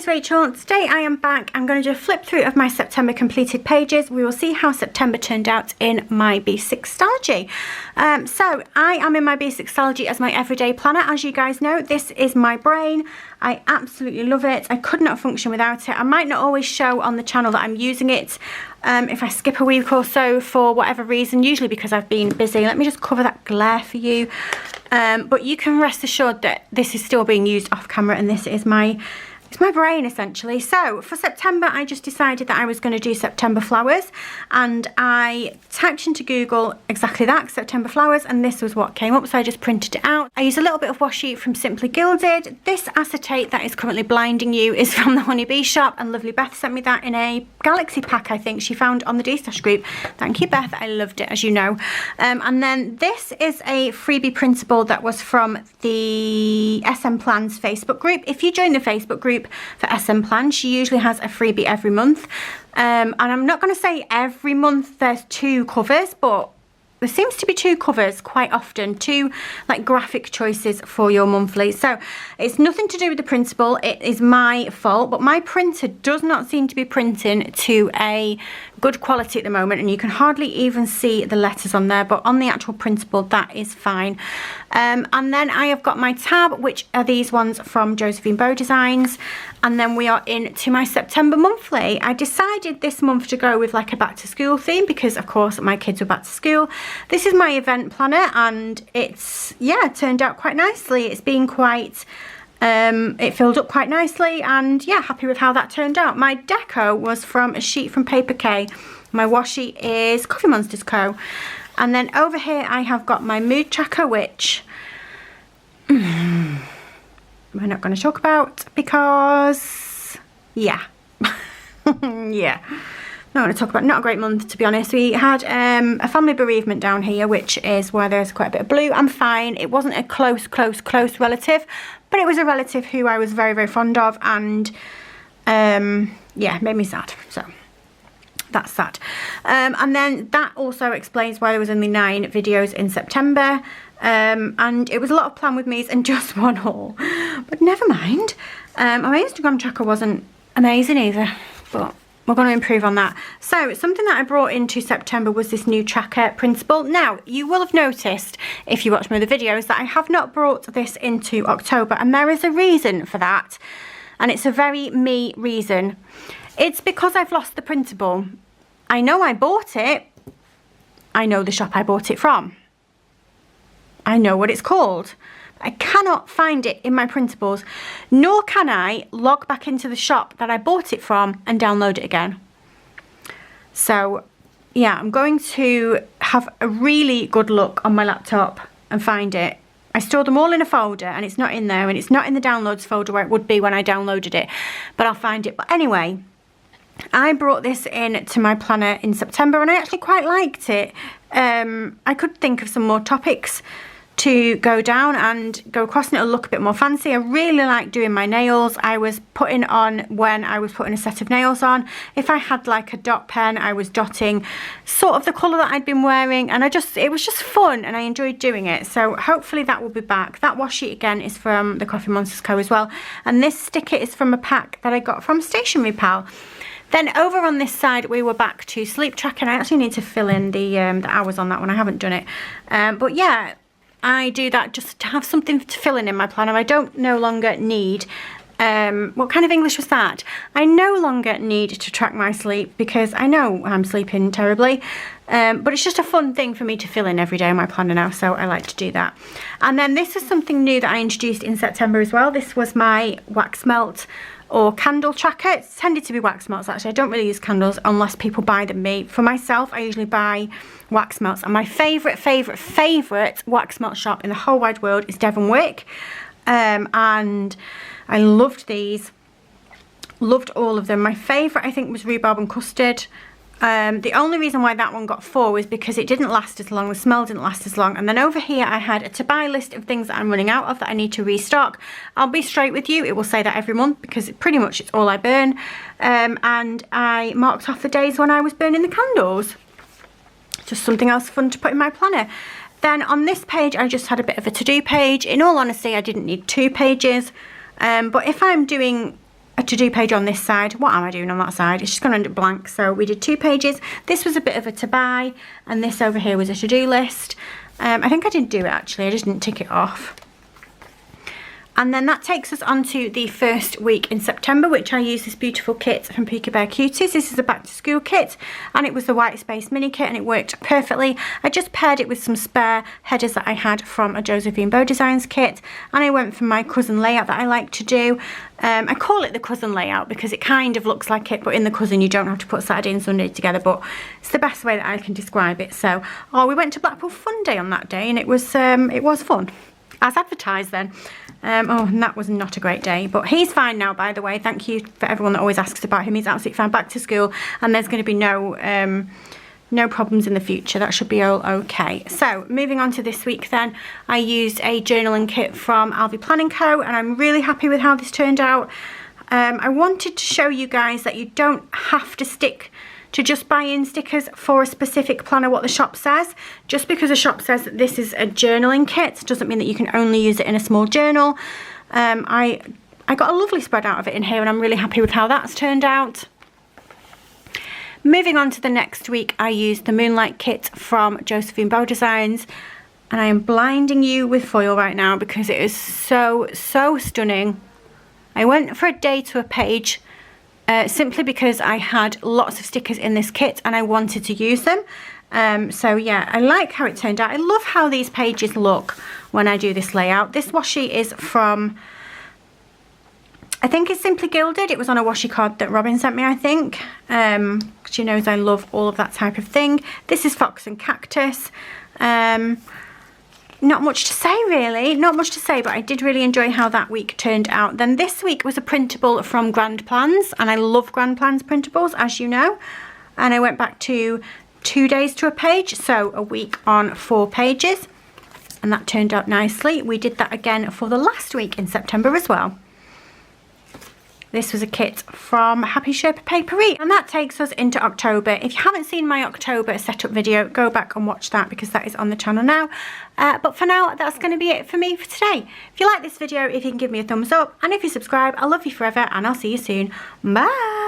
is Rachel. Today I am back. I'm going to do a flip through of my September completed pages. We will see how September turned out in my B6 Stalogy. So I am in my B6 Stalogy as my everyday planner. As you guys know, this is my brain. I absolutely love it. I could not function without it. I might not always show on the channel that I'm using it if I skip a week or so for whatever reason, usually because I've been busy. Let me just cover that glare for you. But you can rest assured that this is still being used off camera, and this is it's my brain essentially. So for September, I just decided that I was going to do September flowers, and I typed into Google exactly that, September flowers, and this was what came up, so I just printed it out. I used a little bit of washi from Simply Gilded. This acetate that is currently blinding you is from the Honeybee shop, and lovely Beth sent me that in a Galaxy pack, I think she found on the D-Stash group. Thank you, Beth. I loved it, as you know. And then this is a freebie printable that was from the SM Plans Facebook group. If you join the Facebook group for SM Plans, she usually has a freebie every month. And I'm not going to say every month there's 2 covers, but there seems to be 2 covers quite often, 2 like graphic choices for your monthly. So it's nothing to do with the printable, it is my fault, but my printer does not seem to be printing to a good quality at the moment, and you can hardly even see the letters on there, but on the actual printable that is fine. And then I have got my tab, which are these ones from Josephine Bow Designs, and then we are into my September monthly. I decided this month to go with like a back to school theme because of course my kids were back to school. This is my event planner, and it's, yeah, turned out quite nicely. It's been quite it filled up quite nicely, and yeah, happy with how that turned out. My deco was from a sheet from Paper K. My washi is Coffee Monsters Co. And then over here I have got my mood tracker, which we're not going to talk about because, yeah. Yeah. Not going to talk about, not a great month to be honest. We had a family bereavement down here, which is where there's quite a bit of blue. I'm fine. It wasn't a close relative, but it was a relative who I was very, very fond of, and yeah, made me sad. So that's sad. And then that also explains why there was only 9 videos in September. And it was a lot of plan with me's and just 1 haul, but never mind. My Instagram tracker wasn't amazing either, but we're going to improve on that. So something that I brought into September was this new tracker printable. Now you will have noticed if you watch my other videos that I have not brought this into October, and there is a reason for that, and it's a very me reason. It's because I've lost the printable. I know I bought it. I know the shop I bought it from. I know what it's called. I cannot find it in my printables, nor can I log back into the shop that I bought it from and download it again. So yeah, I'm going to have a really good look on my laptop and find it. I store them all in a folder and it's not in there, and it's not in the downloads folder where it would be when I downloaded it, but I'll find it. But anyway, I brought this in to my planner in September and I actually quite liked it. I could think of some more topics to go down and go across, and it'll look a bit more fancy. I really like doing my nails. I was putting on, when I was putting a set of nails on, if I had like a dot pen, I was dotting sort of the colour that I'd been wearing, and it was just fun and I enjoyed doing it. So hopefully that will be back. That washi again is from the Coffee Monsters Co as well, and this sticker is from a pack that I got from Stationery Pal. Then over on this side we were back to sleep tracking. I actually need to fill in the hours on that one. I haven't done it, but yeah, I do that just to have something to fill in my planner. I don't no longer need, what kind of English was that? I no longer need to track my sleep because I know I'm sleeping terribly. But it's just a fun thing for me to fill in every day in my planner now, so I like to do that. And then this is something new that I introduced in September as well. This was my wax melt or candle tracker. It's tended to be wax melts actually. I don't really use candles unless people buy them me. For myself, I usually buy wax melts, and my favourite wax melt shop in the whole wide world is Devon Wick. And I loved these, loved all of them. My favourite I think was rhubarb and custard. The only reason why that one got 4 was because it didn't last as long, the smell didn't last as long. And then over here I had a to buy list of things that I'm running out of that I need to restock. I'll be straight with you, it will say that every month because pretty much it's all I burn. And I marked off the days when I was burning the candles. Just something else fun to put in my planner. Then on this page I just had a bit of a to-do page. In all honesty, I didn't need 2 pages. But if I'm doing a a to-do page on this side. What am I doing on that side? It's just going to end up blank. So we did 2 pages. This was a bit of a to buy, and this over here was a to-do list. I think I didn't do it actually, I just didn't tick it off. And then that takes us on to the first week in September, which I used this beautiful kit from Puka Bear Cuties. This is a back to school kit, and it was the white space mini kit, and it worked perfectly. I just paired it with some spare headers that I had from a Josephine Bow Designs kit, and I went for my cousin layout that I like to do. I call it the cousin layout because it kind of looks like it, but in the cousin you don't have to put Saturday and Sunday together, but it's the best way that I can describe it. So, we went to Blackpool Fun Day on that day, and it was fun, as advertised then. And that was not a great day, but he's fine now, by the way. Thank you for everyone that always asks about him. He's absolutely fine, back to school, and there's going to be no problems in the future. That should be all okay. So moving on to this week then, I used a journaling kit from Alvy Planning Co, and I'm really happy with how this turned out. I wanted to show you guys that you don't have to stick to just buy in stickers for a specific planner what the shop says. Just because the shop says that this is a journaling kit doesn't mean that you can only use it in a small journal. I got a lovely spread out of it in here, and I'm really happy with how that's turned out.Moving on to the next week, I used the Moonlight kit from Josephine Bow Designs, and I am blinding you with foil right now because it is so stunning. I went for a day to a page simply because I had lots of stickers in this kit and I wanted to use them. So yeah, I like how it turned out. I love how these pages look when I do this layout. This washi is from, I think it's Simply Gilded. It was on a washi card that Robin sent me, I think. She knows I love all of that type of thing. This is Fox and Cactus. Not much to say really, not much to say, but I did really enjoy how that week turned out. Then this week was a printable from Grand Plans, and I love Grand Plans printables, as you know. And I went back to 2 days to a page, so a week on 4 pages, and that turned out nicely. We did that again for the last week in September as well. This was a kit from Happy Sherpa Papery, and that takes us into October. If you haven't seen my October setup video, go back and watch that because that is on the channel now. But for now, that's going to be it for me for today. If you like this video, if you can give me a thumbs up, and if you subscribe, I love you forever, and I'll see you soon. Bye!